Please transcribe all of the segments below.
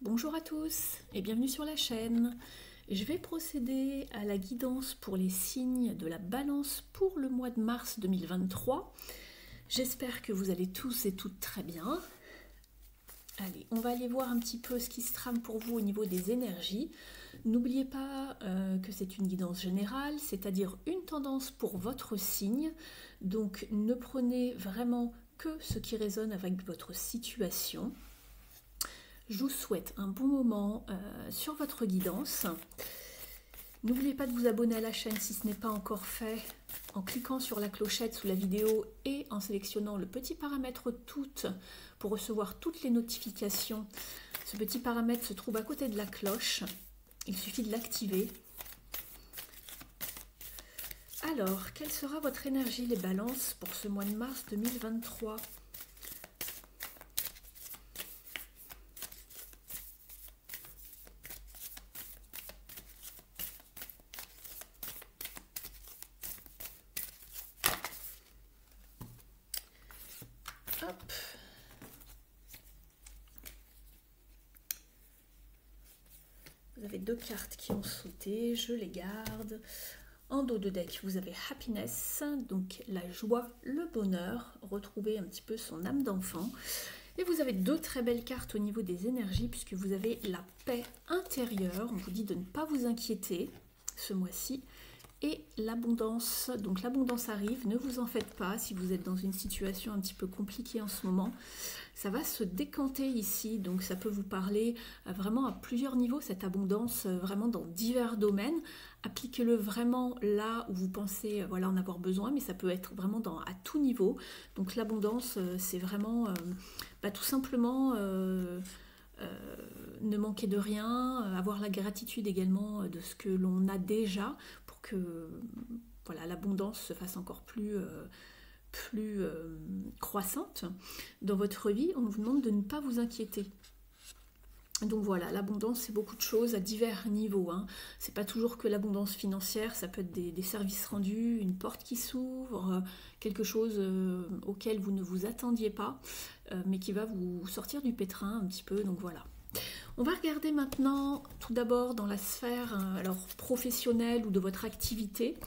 Bonjour à tous et bienvenue sur la chaîne. Je vais procéder à la guidance pour les signes de la Balance pour le mois de mars 2023. J'espère que vous allez tous et toutes très bien. Allez, on va aller voir un petit peu ce qui se trame pour vous au niveau des énergies. N'oubliez pas que c'est une guidance générale, c'est-à-dire une tendance pour votre signe. Donc ne prenez vraiment que ce qui résonne avec votre situation. Je vous souhaite un bon moment sur votre guidance. N'oubliez pas de vous abonner à la chaîne si ce n'est pas encore fait en cliquant sur la clochette sous la vidéo et en sélectionnant le petit paramètre toutes pour recevoir toutes les notifications. Ce petit paramètre se trouve à côté de la cloche. Il suffit de l'activer. Alors, quelle sera votre énergie les balances pour ce mois de mars 2023 ? Hop. Vous avez deux cartes qui ont sauté, je les garde. En dos de deck, vous avez Happiness, donc la joie, le bonheur, retrouver un petit peu son âme d'enfant. Et vous avez deux très belles cartes au niveau des énergies, puisque vous avez la paix intérieure. On vous dit de ne pas vous inquiéter ce mois-ci. Et l'abondance, donc l'abondance arrive, ne vous en faites pas si vous êtes dans une situation un petit peu compliquée en ce moment. Ça va se décanter ici, donc ça peut vous parler vraiment à plusieurs niveaux, cette abondance, vraiment dans divers domaines. Appliquez-le vraiment là où vous pensez voilà, en avoir besoin, mais ça peut être vraiment à tout niveau. Donc l'abondance, c'est vraiment tout simplement ne manquer de rien, avoir la gratitude également de ce que l'on a déjà pour que voilà, l'abondance se fasse encore plus croissante dans votre vie. On vous demande de ne pas vous inquiéter. Donc voilà, l'abondance, c'est beaucoup de choses à divers niveaux. C'est pas toujours que l'abondance financière, ça peut être des services rendus, une porte qui s'ouvre, quelque chose auquel vous ne vous attendiez pas, mais qui va vous sortir du pétrin un petit peu. Donc voilà. On va regarder maintenant tout d'abord dans la sphère professionnelle ou de votre activité.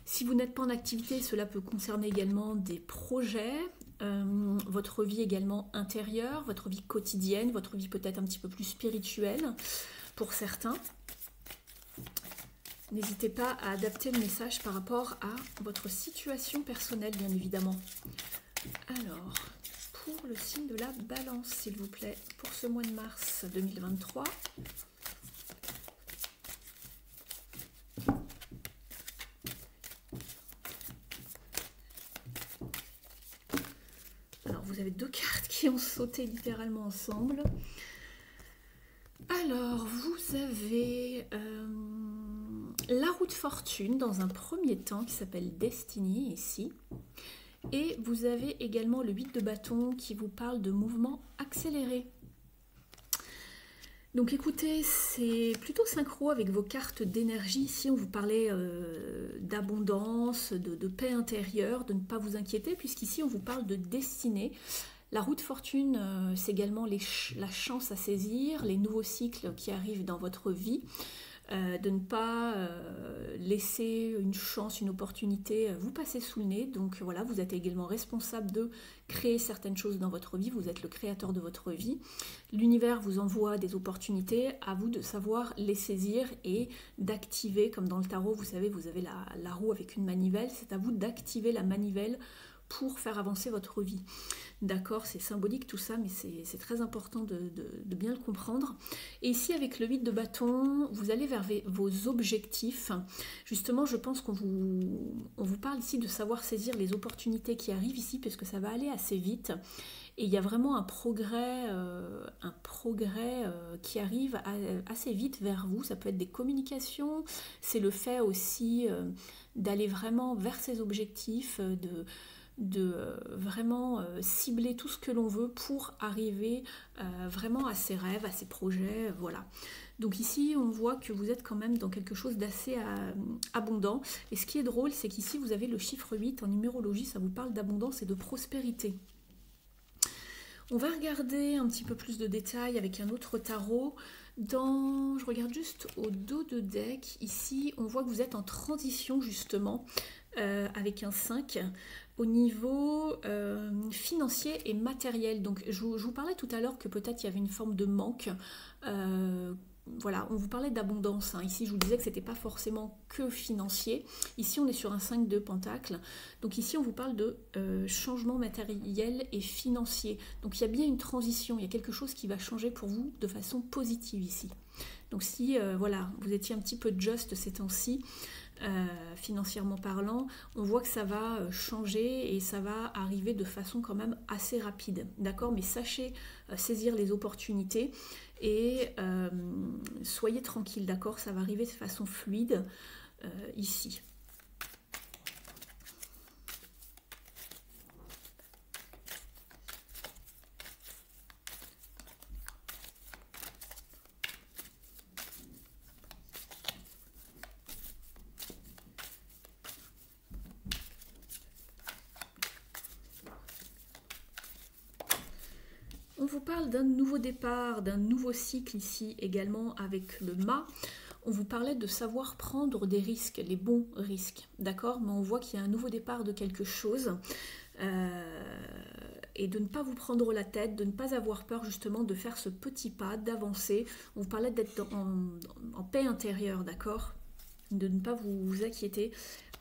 Si vous n'êtes pas en activité, cela peut concerner également des projets, votre vie également intérieure, votre vie quotidienne, votre vie peut-être un petit peu plus spirituelle pour certains. N'hésitez pas à adapter le message par rapport à votre situation personnelle, bien évidemment. Alors, pour le signe de la Balance, s'il vous plaît, pour ce mois de mars 2023. Alors, vous avez deux cartes qui ont sauté littéralement ensemble. Alors, vous avez la roue de fortune dans un premier temps qui s'appelle Destiny ici. Et vous avez également le 8 de bâton qui vous parle de mouvement accéléré. Donc écoutez, c'est plutôt synchro avec vos cartes d'énergie. Ici, on vous parlait d'abondance, de paix intérieure, de ne pas vous inquiéter, puisqu'ici, on vous parle de destinée. La roue de fortune, c'est également la chance à saisir, les nouveaux cycles qui arrivent dans votre vie. De ne pas laisser une chance, une opportunité vous passer sous le nez. Donc voilà, vous êtes également responsable de créer certaines choses dans votre vie, vous êtes le créateur de votre vie. L'univers vous envoie des opportunités, à vous de savoir les saisir et d'activer, comme dans le tarot, vous savez, vous avez la roue avec une manivelle, c'est à vous d'activer la manivelle pour faire avancer votre vie. D'accord, c'est symbolique tout ça, mais c'est très important de bien le comprendre. Et ici, avec le 8 de bâton, vous allez vers vos objectifs. Justement, je pense on vous parle ici de savoir saisir les opportunités qui arrivent ici, parce que ça va aller assez vite. Et il y a vraiment un progrès qui arrive assez vite vers vous. Ça peut être des communications, c'est le fait aussi d'aller vraiment vers ses objectifs, de vraiment cibler tout ce que l'on veut pour arriver vraiment à ses rêves, à ses projets, voilà. Donc ici, on voit que vous êtes quand même dans quelque chose d'assez abondant. Et ce qui est drôle, c'est qu'ici, vous avez le chiffre 8 en numérologie, ça vous parle d'abondance et de prospérité. On va regarder un petit peu plus de détails avec un autre tarot. Je regarde juste au dos de deck. Ici, on voit que vous êtes en transition justement avec un 5 au niveau financier et matériel. Donc, je vous parlais tout à l'heure que peut-être il y avait une forme de manque. Voilà, on vous parlait d'abondance. Hein. Ici, je vous disais que ce n'était pas forcément que financier. Ici, on est sur un 5 de pentacle. Donc ici, on vous parle de changement matériel et financier. Donc il y a bien une transition, il y a quelque chose qui va changer pour vous de façon positive ici. Donc si voilà, vous étiez un petit peu juste ces temps-ci, financièrement parlant, on voit que ça va changer et ça va arriver de façon quand même assez rapide. D'accord? Mais sachez saisir les opportunités. Et soyez tranquille, d'accord? Ça va arriver de façon fluide ici. On vous parle d'un nouveau départ, d'un nouveau cycle ici également avec le mât. On vous parlait de savoir prendre des risques, les bons risques, d'accord? Mais on voit qu'il y a un nouveau départ de quelque chose et de ne pas vous prendre la tête, de ne pas avoir peur justement de faire ce petit pas, d'avancer. On vous parlait d'être en paix intérieure, d'accord? De ne pas vous inquiéter.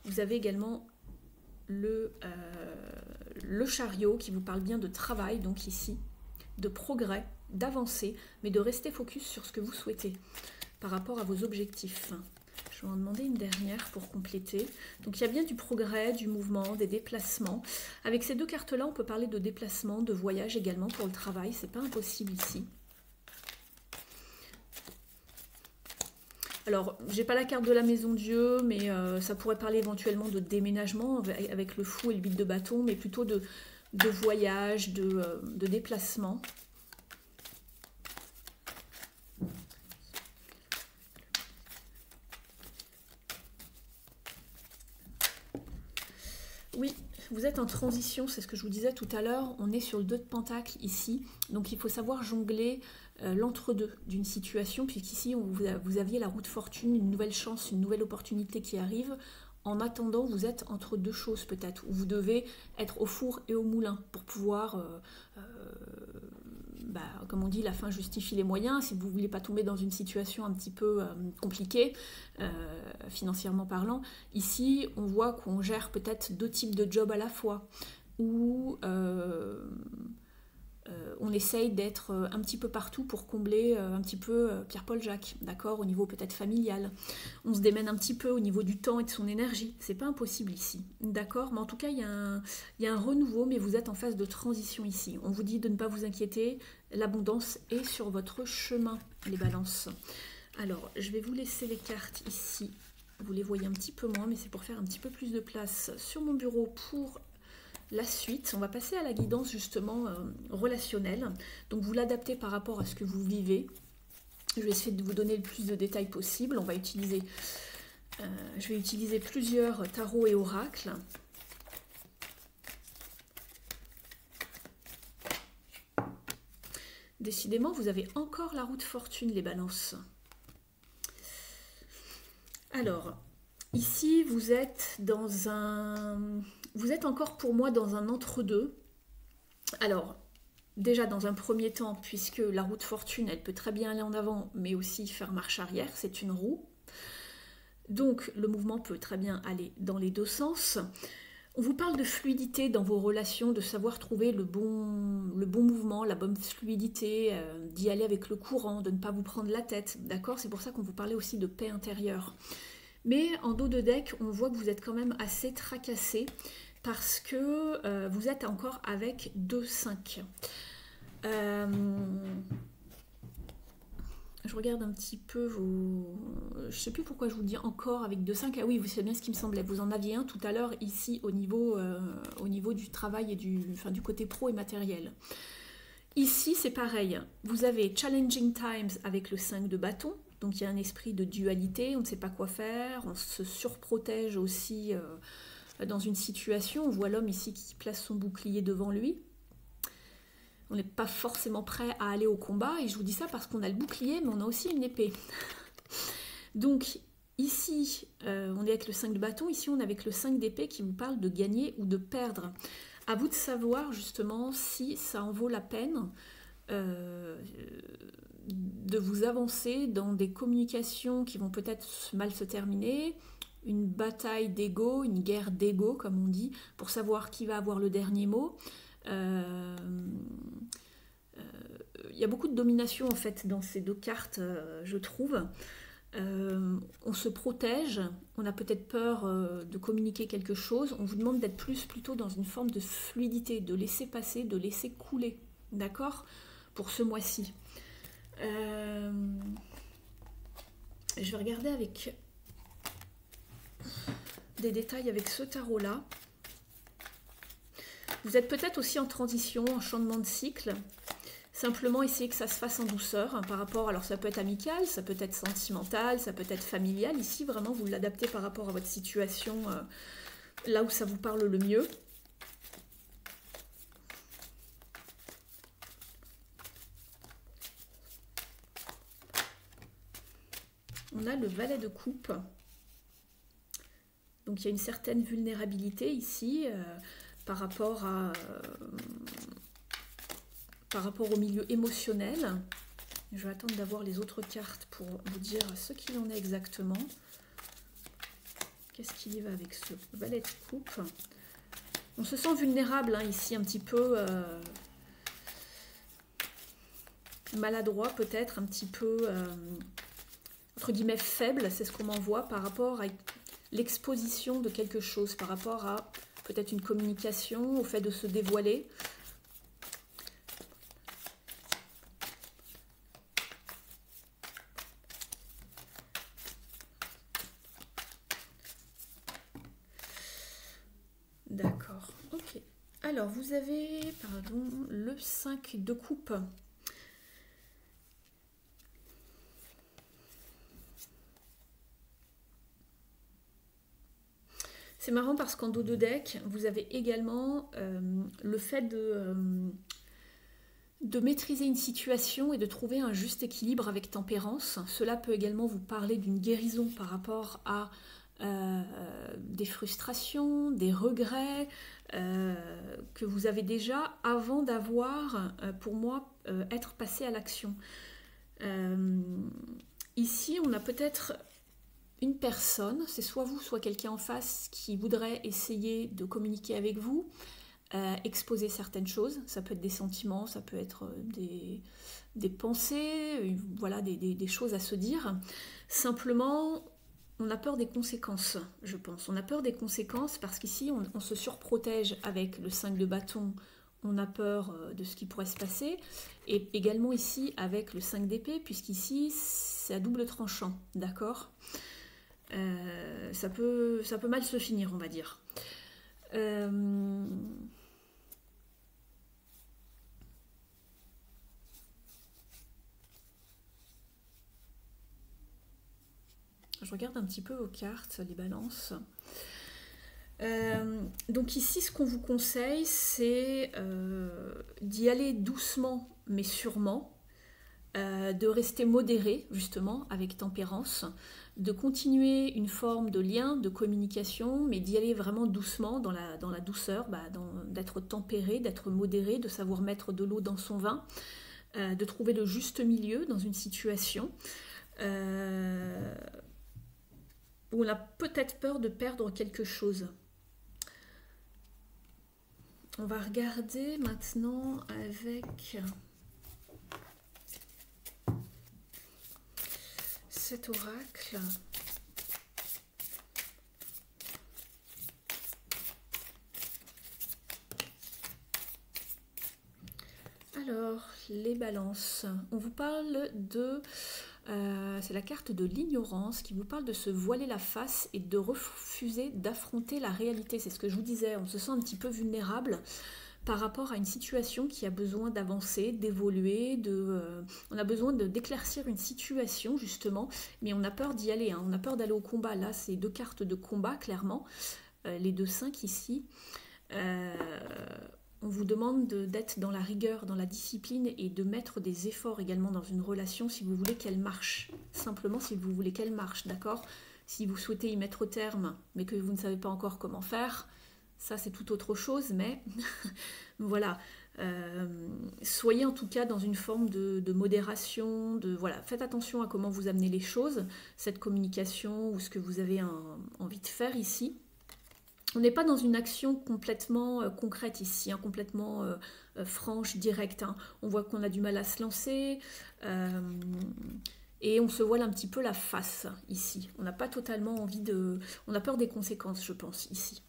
Vous avez également le chariot qui vous parle bien de travail, donc ici, de progrès, d'avancer, mais de rester focus sur ce que vous souhaitez par rapport à vos objectifs. Je vais en demander une dernière pour compléter. Donc il y a bien du progrès, du mouvement, des déplacements. Avec ces deux cartes-là, on peut parler de déplacement, de voyage également pour le travail. C'est pas impossible ici. Alors, j'ai pas la carte de la maison Dieu, mais ça pourrait parler éventuellement de déménagement avec le fou et le 8 de bâton, mais plutôt de voyage, de déplacement. Oui, vous êtes en transition, c'est ce que je vous disais tout à l'heure. On est sur le 2 de pentacle ici, donc il faut savoir jongler l'entre-deux d'une situation, puisqu'ici vous aviez la roue de fortune, une nouvelle chance, une nouvelle opportunité qui arrive. En attendant, vous êtes entre deux choses peut-être, où vous devez être au four et au moulin pour pouvoir, comme on dit, la fin justifie les moyens. Si vous ne voulez pas tomber dans une situation un petit peu compliquée, financièrement parlant, ici, on voit qu'on gère peut-être deux types de jobs à la fois, où on essaye d'être un petit peu partout pour combler un petit peu Pierre-Paul Jacques, d'accord, au niveau peut-être familial. On se démène un petit peu au niveau du temps et de son énergie. C'est pas impossible ici, d'accord, mais en tout cas, il y a un renouveau, mais vous êtes en phase de transition ici. On vous dit de ne pas vous inquiéter, l'abondance est sur votre chemin, les balances. Alors, je vais vous laisser les cartes ici. Vous les voyez un petit peu moins, mais c'est pour faire un petit peu plus de place sur mon bureau pour la suite. On va passer à la guidance justement relationnelle. Donc vous l'adaptez par rapport à ce que vous vivez. Je vais essayer de vous donner le plus de détails possible. Je vais utiliser plusieurs tarots et oracles. Décidément, vous avez encore la roue de fortune, les balances. Alors, ici, vous êtes encore pour moi dans un entre-deux. Alors, déjà dans un premier temps, puisque la roue de fortune, elle peut très bien aller en avant, mais aussi faire marche arrière, c'est une roue. Donc, le mouvement peut très bien aller dans les deux sens. On vous parle de fluidité dans vos relations, de savoir trouver le bon mouvement, la bonne fluidité, d'y aller avec le courant, de ne pas vous prendre la tête, d'accord? C'est pour ça qu'on vous parlait aussi de paix intérieure. Mais en dos de deck, on voit que vous êtes quand même assez tracassé parce que vous êtes encore avec 2-5. Je regarde un petit peu vos... Je ne sais plus pourquoi je vous dis encore avec 2-5. Ah oui, c'est bien ce qui me semblait. Vous en aviez un tout à l'heure ici au niveau du travail et du côté pro et matériel. Ici, c'est pareil. Vous avez Challenging Times avec le 5 de bâton. Donc il y a un esprit de dualité, on ne sait pas quoi faire, on se surprotège aussi dans une situation. On voit l'homme ici qui place son bouclier devant lui. on n'est pas forcément prêt à aller au combat. Et je vous dis ça parce qu'on a le bouclier, mais on a aussi une épée. Donc ici, on est avec le 5 de bâton, ici on est avec le 5 d'épée qui vous parle de gagner ou de perdre. À vous de savoir justement si ça en vaut la peine de vous avancer dans des communications qui vont peut-être mal se terminer, une bataille d'ego, une guerre d'ego comme on dit, pour savoir qui va avoir le dernier mot. Il y a beaucoup de domination en fait dans ces deux cartes, je trouve. On se protège, on a peut-être peur de communiquer quelque chose, on vous demande d'être plutôt dans une forme de fluidité, de laisser passer, de laisser couler, d'accord, pour ce mois-ci. Je vais regarder avec des détails avec ce tarot-là. Vous êtes peut-être aussi en transition, en changement de cycle. Simplement essayer que ça se fasse en douceur hein, par rapport, alors ça peut être amical, ça peut être sentimental, ça peut être familial. Ici, vraiment, vous l'adaptez par rapport à votre situation, là où ça vous parle le mieux. On a le valet de coupe. Donc il y a une certaine vulnérabilité ici par rapport au milieu émotionnel. Je vais attendre d'avoir les autres cartes pour vous dire ce qu'il en est exactement. Qu'est-ce qu'il y va avec ce valet de coupe? On se sent vulnérable hein, ici, un petit peu maladroit peut-être, un petit peu entre guillemets faible, c'est ce qu'on m'envoie par rapport à l'exposition de quelque chose, par rapport à peut-être une communication, au fait de se dévoiler. D'accord, ok. Alors, vous avez, pardon, le 5 de coupe. C'est marrant parce qu'en dos de deck, vous avez également le fait de maîtriser une situation et de trouver un juste équilibre avec tempérance. Cela peut également vous parler d'une guérison par rapport à des frustrations, des regrets que vous avez déjà avant d'avoir, pour moi, être passé à l'action. Ici, on a peut-être une personne, c'est soit vous, soit quelqu'un en face qui voudrait essayer de communiquer avec vous, exposer certaines choses. Ça peut être des sentiments, ça peut être des pensées, voilà, des choses à se dire. Simplement, on a peur des conséquences, je pense. On a peur des conséquences parce qu'ici, on se surprotège avec le 5 de bâton. On a peur de ce qui pourrait se passer. Et également ici, avec le 5 d'épée, puisqu'ici, c'est à double tranchant, d'accord ? Ça peut mal se finir, on va dire. Je regarde un petit peu vos cartes, les balances. Donc ici, ce qu'on vous conseille, c'est d'y aller doucement, mais sûrement, de rester modéré, justement, avec tempérance, de continuer une forme de lien, de communication, mais d'y aller vraiment doucement, dans la douceur, d'être tempéré, d'être modéré, de savoir mettre de l'eau dans son vin, de trouver le juste milieu dans une situation où on a peut-être peur de perdre quelque chose. On va regarder maintenant avec cet oracle. Alors, les balances. On vous parle de... c'est la carte de l'ignorance qui vous parle de se voiler la face et de refuser d'affronter la réalité. C'est ce que je vous disais, on se sent un petit peu vulnérable par rapport à une situation qui a besoin d'avancer, d'évoluer, on a besoin d'éclaircir une situation justement, mais on a peur d'y aller, hein. On a peur d'aller au combat. Là, c'est deux cartes de combat, clairement, les deux 5 ici. on vous demande d'être dans la rigueur, dans la discipline et de mettre des efforts également dans une relation si vous voulez qu'elle marche. Simplement si vous voulez qu'elle marche, d'accord? Si vous souhaitez y mettre terme, mais que vous ne savez pas encore comment faire, ça c'est tout autre chose, mais voilà. Soyez en tout cas dans une forme de modération, voilà. Faites attention à comment vous amenez les choses, cette communication ou ce que vous avez envie de faire ici. On n'est pas dans une action complètement concrète ici, hein, complètement franche, directe. Hein. On voit qu'on a du mal à se lancer et on se voile un petit peu la face ici. On n'a pas totalement envie de... On a peur des conséquences, je pense, ici.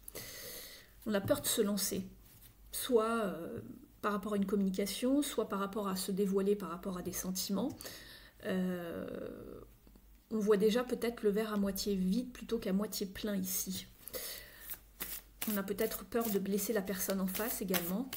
On a peur de se lancer, soit par rapport à une communication, soit par rapport à se dévoiler, par rapport à des sentiments. On voit déjà peut-être le verre à moitié vide plutôt qu'à moitié plein ici. On a peut-être peur de blesser la personne en face également.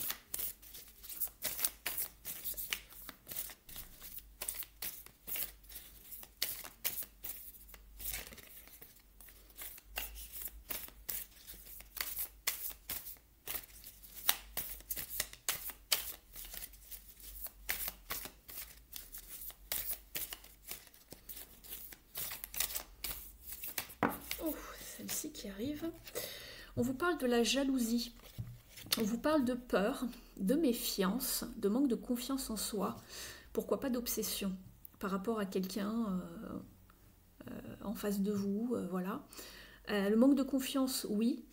Oh, celle-ci qui arrive. On vous parle de la jalousie, on vous parle de peur, de méfiance, de manque de confiance en soi, pourquoi pas d'obsession par rapport à quelqu'un en face de vous, voilà. Le manque de confiance, oui,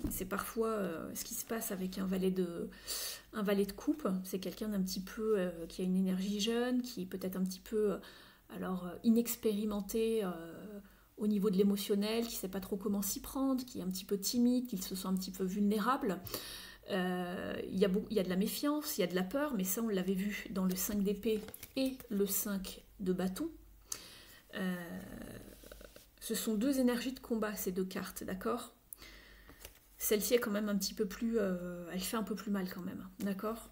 c'est parfois ce qui se passe avec un valet de coupe, c'est quelqu'un d'un petit peu qui a une énergie jeune, qui est peut-être un petit peu inexpérimenté au niveau de l'émotionnel, qui ne sait pas trop comment s'y prendre, qui est un petit peu timide, qui se sent un petit peu vulnérable. Il y a de la méfiance, il y a de la peur, mais ça on l'avait vu dans le 5 d'épée et le 5 de bâton. Ce sont deux énergies de combat, ces deux cartes, d'accord? Celle-ci est quand même un petit peu plus... elle fait un peu plus mal quand même, d'accord?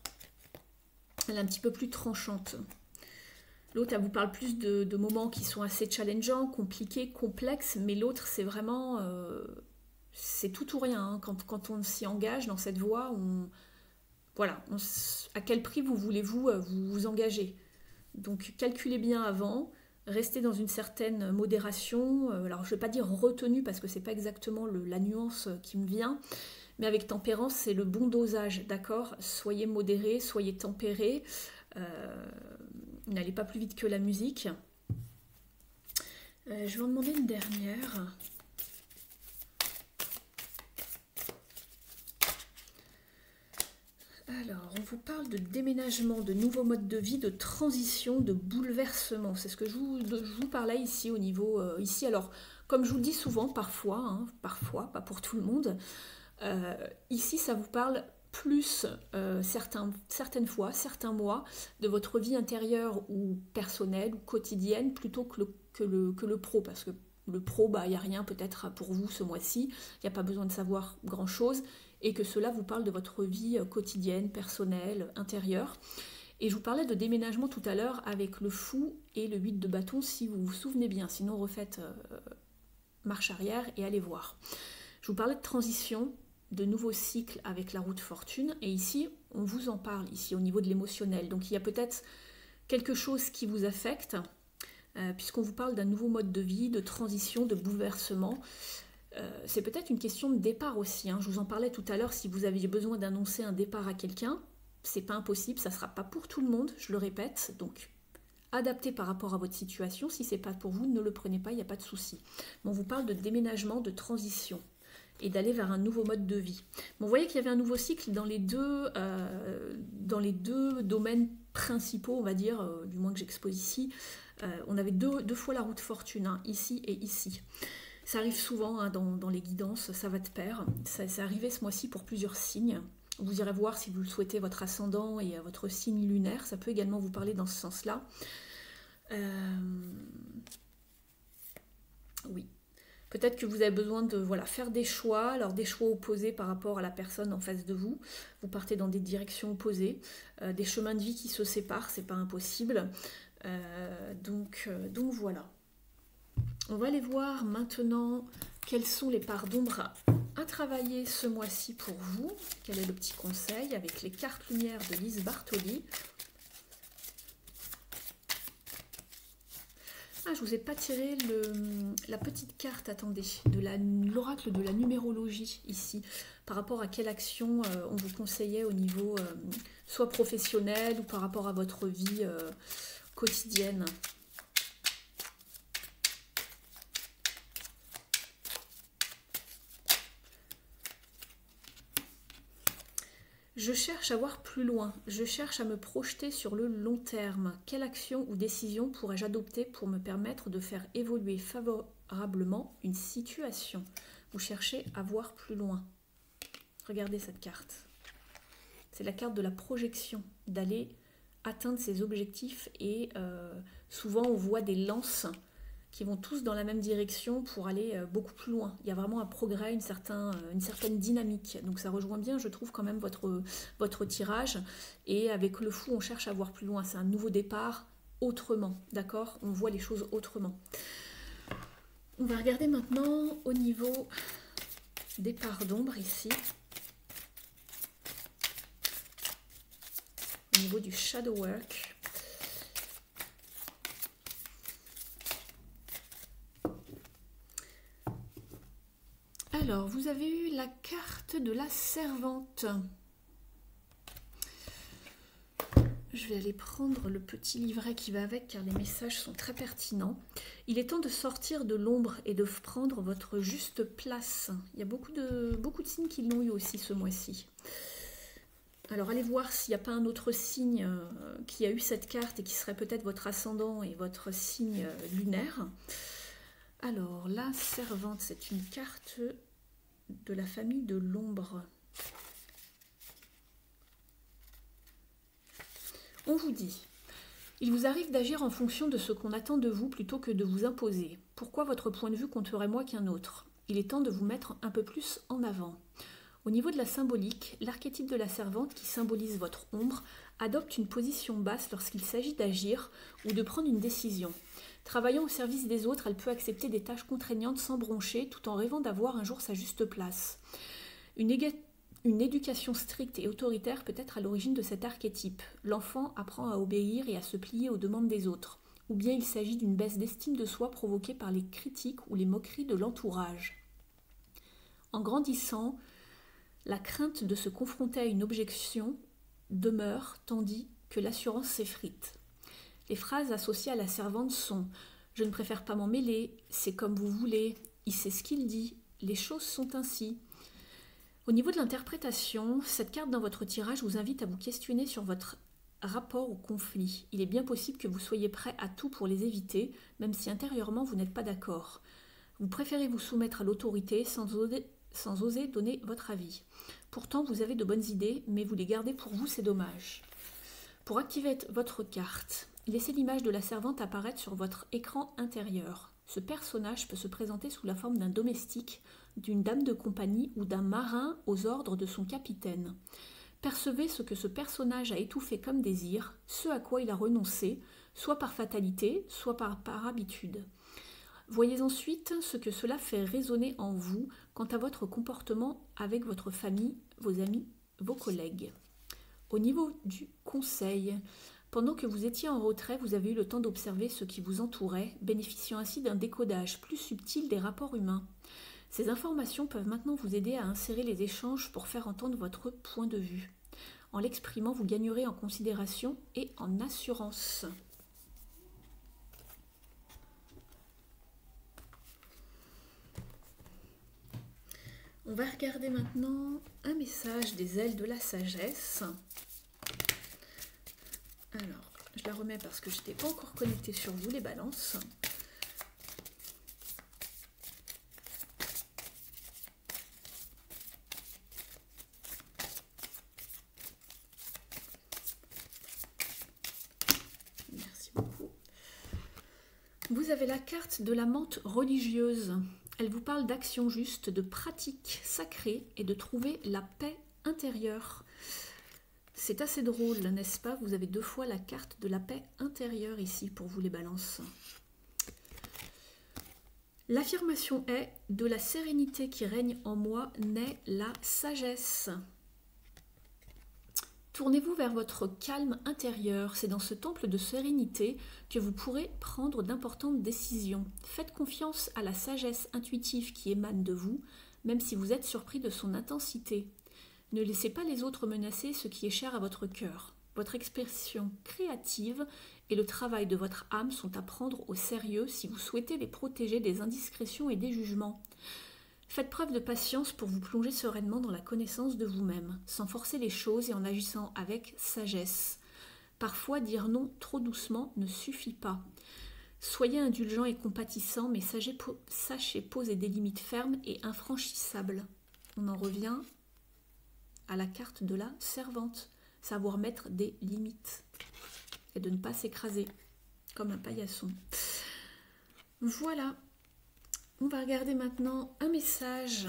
Elle est un petit peu plus tranchante. L'autre, elle vous parle plus de moments qui sont assez challengeants, compliqués, complexes, mais l'autre, c'est vraiment... c'est tout ou rien. Hein. Quand on s'y engage dans cette voie, voilà, à quel prix voulez-vous vous engager? Donc, calculez bien avant, restez dans une certaine modération. Alors, je ne vais pas dire retenue, parce que ce n'est pas exactement la nuance qui me vient, mais avec tempérance, c'est le bon dosage, d'accord? Soyez modéré, soyez tempéré. N'allez pas plus vite que la musique. Je vais en demander une dernière. Alors, on vous parle de déménagement, de nouveaux modes de vie, de transition, de bouleversement. C'est ce que je vous parlais ici au niveau... ici, alors, comme je vous le dis souvent, parfois, pas pour tout le monde, ici, ça vous parle plus certaines fois, certains mois, de votre vie intérieure ou personnelle ou quotidienne, plutôt que le pro, parce que le pro, il n'y a rien peut-être pour vous ce mois-ci, il n'y a pas besoin de savoir grand-chose, et que cela vous parle de votre vie quotidienne, personnelle, intérieure. Et je vous parlais de déménagement tout à l'heure avec le fou et le 8 de bâton, si vous vous souvenez bien, sinon refaites marche arrière et allez voir. Je vous parlais de transition, de nouveaux cycles avec la roue de fortune, et ici, on vous en parle, ici, au niveau de l'émotionnel. Donc il y a peut-être quelque chose qui vous affecte, puisqu'on vous parle d'un nouveau mode de vie, de transition, de bouleversement. C'est peut-être une question de départ aussi. Hein. Je vous en parlais tout à l'heure, si vous aviez besoin d'annoncer un départ à quelqu'un, c'est pas impossible, ça sera pas pour tout le monde, je le répète, donc adaptez par rapport à votre situation. Si c'est pas pour vous, ne le prenez pas, il n'y a pas de souci. Mais on vous parle de déménagement, de transition, et d'aller vers un nouveau mode de vie. Bon, vous voyez qu'il y avait un nouveau cycle dans les deux domaines principaux, on va dire, du moins que j'expose ici. On avait deux fois la roue de fortune, hein, ici et ici. Ça arrive souvent hein, dans les guidances, ça va de pair. Ça arrivait ce mois-ci pour plusieurs signes. Vous irez voir si vous le souhaitez votre ascendant et votre signe lunaire. Ça peut également vous parler dans ce sens-là. Oui. Peut-être que vous avez besoin de faire des choix, alors des choix opposés par rapport à la personne en face de vous. Vous partez dans des directions opposées, des chemins de vie qui se séparent, c'est pas impossible. Donc voilà. On va aller voir maintenant quelles sont les parts d'ombre à travailler ce mois-ci pour vous. Quel est le petit conseil avec les cartes lumière de Lise Bartoli. Ah, je vous ai pas tiré la petite carte, attendez, de l'oracle de la numérologie ici, par rapport à quelle action on vous conseillait au niveau soit professionnel ou par rapport à votre vie quotidienne. Je cherche à voir plus loin, je cherche à me projeter sur le long terme. Quelle action ou décision pourrais-je adopter pour me permettre de faire évoluer favorablement une situation? Vous cherchez à voir plus loin. Regardez cette carte. C'est la carte de la projection, d'aller atteindre ses objectifs et souvent on voit des lances qui vont tous dans la même direction pour aller beaucoup plus loin. Il y a vraiment un progrès, une certaine dynamique. Donc ça rejoint bien, je trouve, quand même votre tirage. Et avec le fou, on cherche à voir plus loin. C'est un nouveau départ autrement, d'accord? On voit les choses autrement. On va regarder maintenant au niveau des parts d'ombre ici. Au niveau du shadow work. Alors, vous avez eu la carte de la servante. Je vais aller prendre le petit livret qui va avec car les messages sont très pertinents. Il est temps de sortir de l'ombre et de prendre votre juste place. Il y a beaucoup de signes qui l'ont eu aussi ce mois-ci. Alors, allez voir s'il n'y a pas un autre signe qui a eu cette carte et qui serait peut-être votre ascendant et votre signe lunaire. Alors, la servante, c'est une carte de la famille de l'ombre. On vous dit, il vous arrive d'agir en fonction de ce qu'on attend de vous plutôt que de vous imposer. Pourquoi votre point de vue compterait moins qu'un autre? Il est temps de vous mettre un peu plus en avant. Au niveau de la symbolique, l'archétype de la servante, qui symbolise votre ombre, adopte une position basse lorsqu'il s'agit d'agir ou de prendre une décision. Travaillant au service des autres, elle peut accepter des tâches contraignantes sans broncher, tout en rêvant d'avoir un jour sa juste place. Une éducation stricte et autoritaire peut être à l'origine de cet archétype. L'enfant apprend à obéir et à se plier aux demandes des autres. Ou bien il s'agit d'une baisse d'estime de soi provoquée par les critiques ou les moqueries de l'entourage. En grandissant, la crainte de se confronter à une objection demeure, tandis que l'assurance s'effrite. Les phrases associées à la servante sont « Je ne préfère pas m'en mêler »,« C'est comme vous voulez »,« Il sait ce qu'il dit »,« Les choses sont ainsi ». Au niveau de l'interprétation, cette carte dans votre tirage vous invite à vous questionner sur votre rapport au conflit. Il est bien possible que vous soyez prêt à tout pour les éviter, même si intérieurement vous n'êtes pas d'accord. Vous préférez vous soumettre à l'autorité sans oser donner votre avis. Pourtant, vous avez de bonnes idées, mais vous les gardez pour vous, c'est dommage. Pour activer votre carte, laissez l'image de la servante apparaître sur votre écran intérieur. Ce personnage peut se présenter sous la forme d'un domestique, d'une dame de compagnie ou d'un marin aux ordres de son capitaine. Percevez ce que ce personnage a étouffé comme désir, ce à quoi il a renoncé, soit par fatalité, soit par habitude. Voyez ensuite ce que cela fait résonner en vous quant à votre comportement avec votre famille, vos amis, vos collègues. Au niveau du conseil, pendant que vous étiez en retrait, vous avez eu le temps d'observer ce qui vous entourait, bénéficiant ainsi d'un décodage plus subtil des rapports humains. Ces informations peuvent maintenant vous aider à insérer les échanges pour faire entendre votre point de vue. En l'exprimant, vous gagnerez en considération et en assurance. On va regarder maintenant un message des ailes de la sagesse. Alors, je la remets parce que je n'étais pas encore connectée sur vous, les balances. Merci beaucoup. Vous avez la carte de la menthe religieuse. Elle vous parle d'action juste, de pratique sacrée et de trouver la paix intérieure. C'est assez drôle, n'est-ce pas? Vous avez 2 fois la carte de la paix intérieure ici pour vous les balances. L'affirmation est « De la sérénité qui règne en moi naît la sagesse ». Tournez-vous vers votre calme intérieur. C'est dans ce temple de sérénité que vous pourrez prendre d'importantes décisions. Faites confiance à la sagesse intuitive qui émane de vous, même si vous êtes surpris de son intensité. Ne laissez pas les autres menacer ce qui est cher à votre cœur. Votre expression créative et le travail de votre âme sont à prendre au sérieux si vous souhaitez les protéger des indiscrétions et des jugements. Faites preuve de patience pour vous plonger sereinement dans la connaissance de vous-même, sans forcer les choses et en agissant avec sagesse. Parfois, dire non trop doucement ne suffit pas. Soyez indulgent et compatissant, mais sachez poser des limites fermes et infranchissables. On en revient à la carte de la servante, savoir mettre des limites et de ne pas s'écraser comme un paillasson. Voilà. On va regarder maintenant un message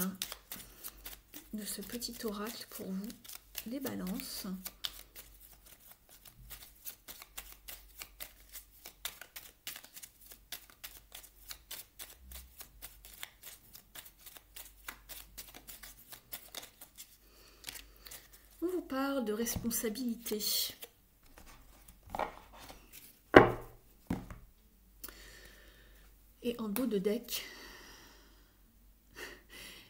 de ce petit oracle pour vous, les balances. On vous parle de responsabilité. Et en dos de deck,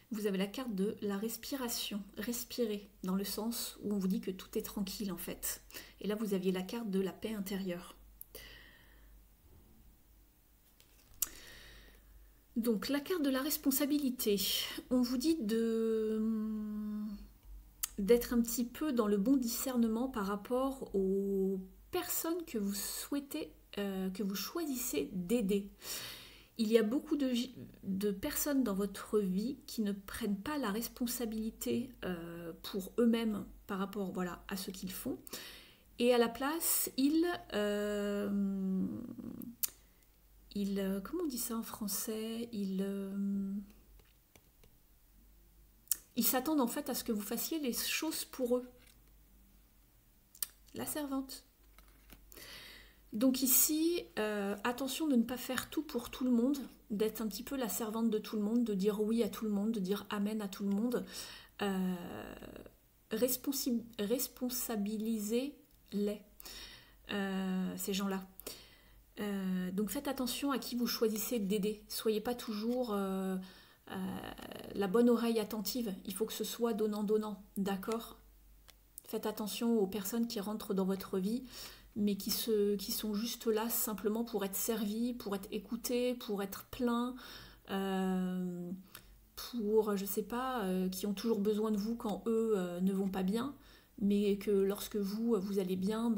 vous avez la carte de la respiration, respirer, dans le sens où on vous dit que tout est tranquille en fait. Et là, vous aviez la carte de la paix intérieure. Donc, la carte de la responsabilité, on vous dit d'être un petit peu dans le bon discernement par rapport aux personnes que vous souhaitez, que vous choisissez d'aider. Il y a beaucoup de personnes dans votre vie qui ne prennent pas la responsabilité pour eux-mêmes par rapport à ce qu'ils font. Et à la place, comment on dit ça en français, ils s'attendent en fait à ce que vous fassiez les choses pour eux. La servante. Donc ici, attention de ne pas faire tout pour tout le monde, d'être un petit peu la servante de tout le monde, de dire oui à tout le monde, de dire amen à tout le monde. Responsabilisez-les, ces gens-là. Donc faites attention à qui vous choisissez d'aider. Soyez pas toujours la bonne oreille attentive. Il faut que ce soit donnant-donnant, d'accord ? Faites attention aux personnes qui rentrent dans votre vie, mais qui sont juste là simplement pour être servis, pour être écoutés, pour être pleins, pour, je sais pas, qui ont toujours besoin de vous quand eux ne vont pas bien, mais que lorsque vous allez bien,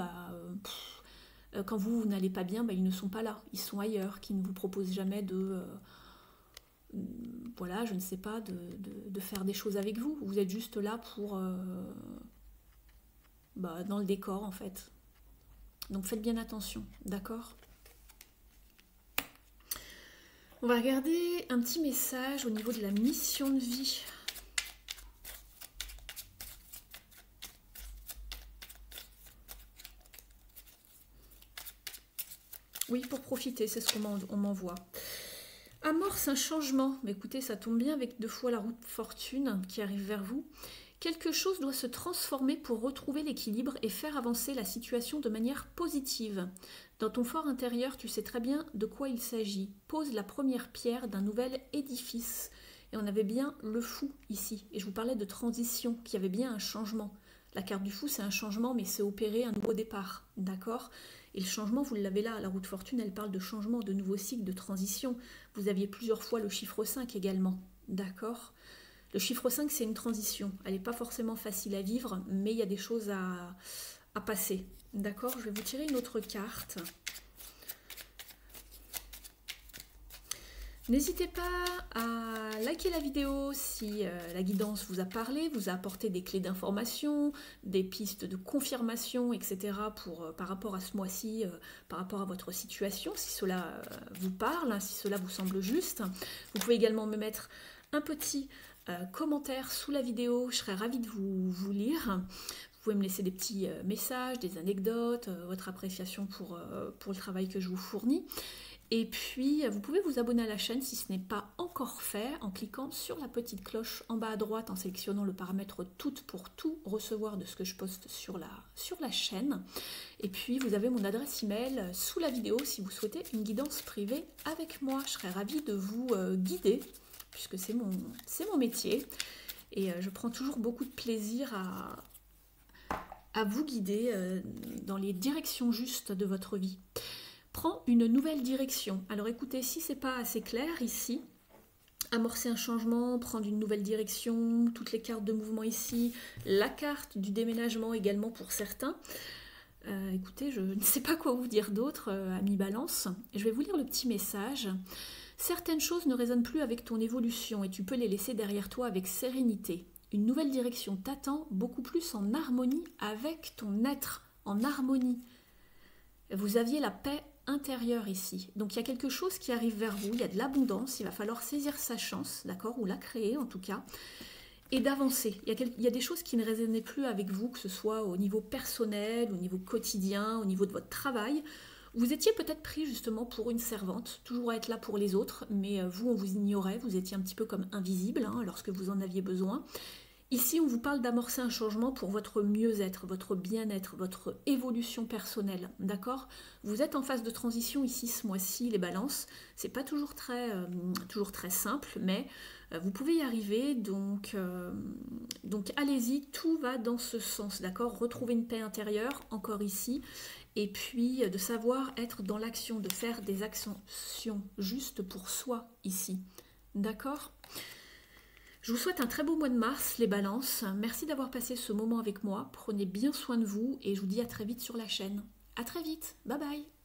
quand vous n'allez pas bien, ils ne sont pas là, ils sont ailleurs, qui ne vous proposent jamais voilà, je ne sais pas, de faire des choses avec vous. Vous êtes juste là pour... dans le décor, en fait. Donc faites bien attention, d'accord ? On va regarder un petit message au niveau de la mission de vie. Oui, pour profiter, c'est ce qu'on m'envoie. Amorce un changement. Mais écoutez, ça tombe bien avec 2 fois la roue de fortune qui arrive vers vous. Quelque chose doit se transformer pour retrouver l'équilibre et faire avancer la situation de manière positive. Dans ton fort intérieur, tu sais très bien de quoi il s'agit. Pose la première pierre d'un nouvel édifice. Et on avait bien le fou ici. Et je vous parlais de transition, qu'il y avait bien un changement. La carte du fou, c'est un changement, mais c'est opérer un nouveau départ. D'accord ? Et le changement, vous l'avez là. La roue de fortune, elle parle de changement, de nouveau cycle, de transition. Vous aviez plusieurs fois le chiffre 5 également. D'accord ? Le chiffre 5, c'est une transition. Elle n'est pas forcément facile à vivre, mais il y a des choses à passer. D'accord ? Je vais vous tirer une autre carte. N'hésitez pas à liker la vidéo si la guidance vous a parlé, vous a apporté des clés d'information, des pistes de confirmation, etc. par rapport à ce mois-ci, par rapport à votre situation, si cela vous parle, si cela vous semble juste. Vous pouvez également me mettre un petit commentaire sous la vidéo, je serais ravie de vous lire. Vous pouvez me laisser des petits messages, des anecdotes, votre appréciation pour le travail que je vous fournis. Et puis, vous pouvez vous abonner à la chaîne si ce n'est pas encore fait en cliquant sur la petite cloche en bas à droite en sélectionnant le paramètre toutes pour tout recevoir de ce que je poste sur la chaîne. Et puis, vous avez mon adresse email sous la vidéo si vous souhaitez une guidance privée avec moi. Je serais ravie de vous guider puisque c'est mon métier. Et je prends toujours beaucoup de plaisir à vous guider dans les directions justes de votre vie. Prends une nouvelle direction. Alors écoutez, si c'est pas assez clair ici, amorcer un changement, prendre une nouvelle direction, toutes les cartes de mouvement ici, la carte du déménagement également pour certains. Écoutez, je ne sais pas quoi vous dire d'autre, ami Balance. Je vais vous lire le petit message. Certaines choses ne résonnent plus avec ton évolution et tu peux les laisser derrière toi avec sérénité. Une nouvelle direction t'attend beaucoup plus en harmonie avec ton être, en harmonie. Vous aviez la paix intérieure ici. Donc il y a quelque chose qui arrive vers vous, il y a de l'abondance, il va falloir saisir sa chance, d'accord, ou la créer en tout cas, et d'avancer. Il y a des choses qui ne résonnaient plus avec vous, que ce soit au niveau personnel, au niveau quotidien, au niveau de votre travail. Vous étiez peut-être pris justement pour une servante, toujours à être là pour les autres, mais vous, on vous ignorait, vous étiez un petit peu comme invisible lorsque vous en aviez besoin. Ici, on vous parle d'amorcer un changement pour votre mieux-être, votre bien-être, votre évolution personnelle, d'accord? Vous êtes en phase de transition ici, ce mois-ci, les balances. C'est pas toujours très simple, mais vous pouvez y arriver, donc allez-y, tout va dans ce sens, d'accord? Retrouver une paix intérieure, encore ici, et puis de savoir être dans l'action, de faire des actions justes pour soi, ici, d'accord? Je vous souhaite un très beau mois de mars, les balances. Merci d'avoir passé ce moment avec moi. Prenez bien soin de vous et je vous dis à très vite sur la chaîne. À très vite. Bye bye.